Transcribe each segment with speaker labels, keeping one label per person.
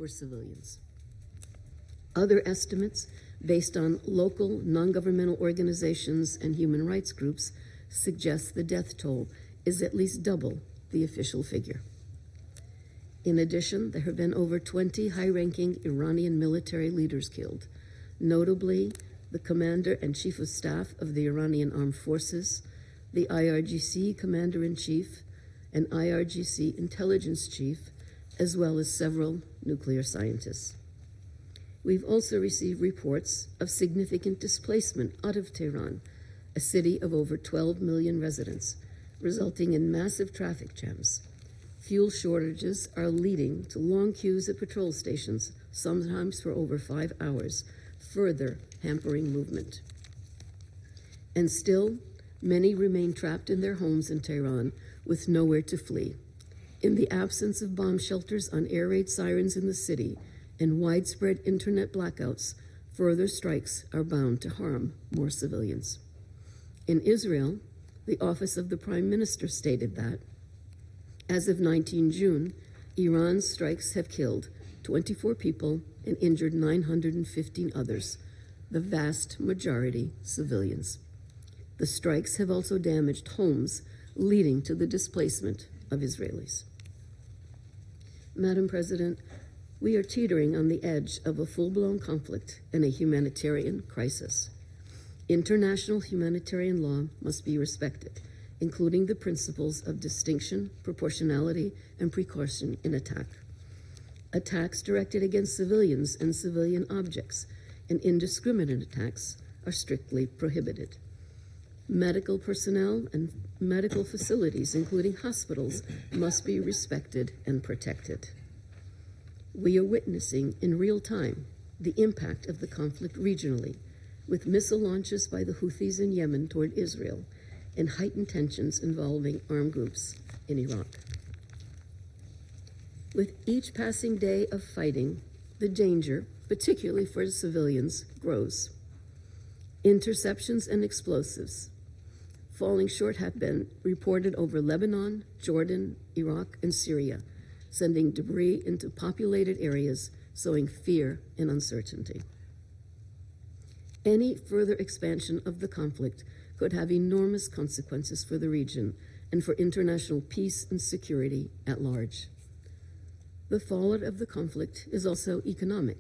Speaker 1: for civilians. Other estimates, based on local non-governmental organizations and human rights groups, suggest the death toll is at least double the official figure. In addition, there have been over 20 high-ranking Iranian military leaders killed, notably the commander and chief of staff of the Iranian Armed Forces, the IRGC commander-in-chief, and IRGC intelligence chief, as well as several nuclear scientists. We've also received reports of significant displacement out of Tehran, a city of over 12 million residents, resulting in massive traffic jams. Fuel shortages are leading to long queues at patrol stations, sometimes for over 5 hours, further hampering movement. And still, many remain trapped in their homes in Tehran with nowhere to flee. In the absence of bomb shelters on air raid sirens in the city and widespread internet blackouts, further strikes are bound to harm more civilians. In Israel, the Office of the Prime Minister stated that, as of 19 June, Iran's strikes have killed 24 people and injured 915 others, the vast majority civilians. The strikes have also damaged homes, leading to the displacement of Israelis. Madam President, we are teetering on the edge of a full-blown conflict and a humanitarian crisis. International humanitarian law must be respected, including the principles of distinction, proportionality, and precaution in attack. Attacks directed against civilians and civilian objects and indiscriminate attacks are strictly prohibited. Medical personnel and medical facilities, including hospitals, must be respected and protected. We are witnessing in real time the impact of the conflict regionally, with missile launches by the Houthis in Yemen toward Israel and heightened tensions involving armed groups in Iraq. With each passing day of fighting, the danger, particularly for civilians, grows. Interceptions and explosives falling short have been reported over Lebanon, Jordan, Iraq, and Syria, sending debris into populated areas, sowing fear and uncertainty. Any further expansion of the conflict could have enormous consequences for the region and for international peace and security at large. The fallout of the conflict is also economic.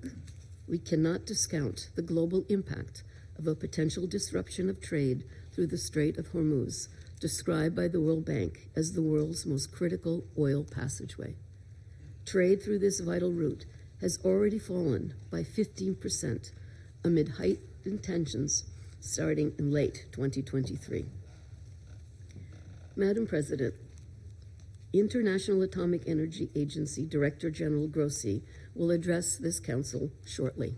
Speaker 1: We cannot discount the global impact of a potential disruption of trade through the Strait of Hormuz, described by the World Bank as the world's most critical oil passageway. Trade through this vital route has already fallen by 15% amid heightened tensions starting in late 2023. Madam President, International Atomic Energy Agency Director General Grossi will address this council shortly.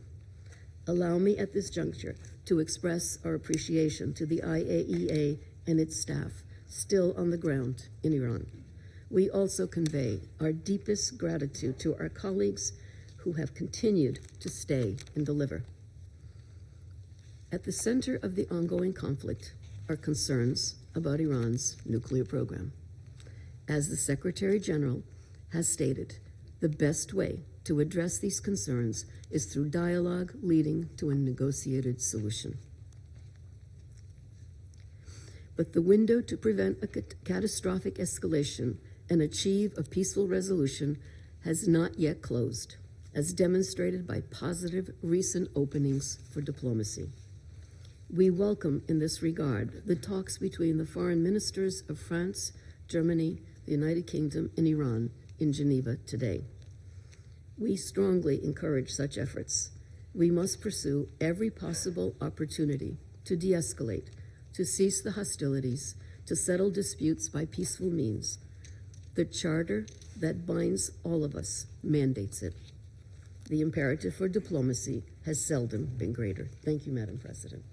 Speaker 1: Allow me at this juncture to express our appreciation to the IAEA and its staff still on the ground in Iran. We also convey our deepest gratitude to our colleagues who have continued to stay and deliver. At the center of the ongoing conflict are concerns about Iran's nuclear program. As the Secretary General has stated, the best way to address these concerns is through dialogue leading to a negotiated solution. But the window to prevent a catastrophic escalation and achieve a peaceful resolution has not yet closed, as demonstrated by positive recent openings for diplomacy. We welcome in this regard the talks between the foreign ministers of France, Germany, the United Kingdom, and Iran in Geneva today. We strongly encourage such efforts. We must pursue every possible opportunity to de-escalate, to cease the hostilities, to settle disputes by peaceful means. The charter that binds all of us mandates it. The imperative for diplomacy has seldom been greater. Thank you, Madam President.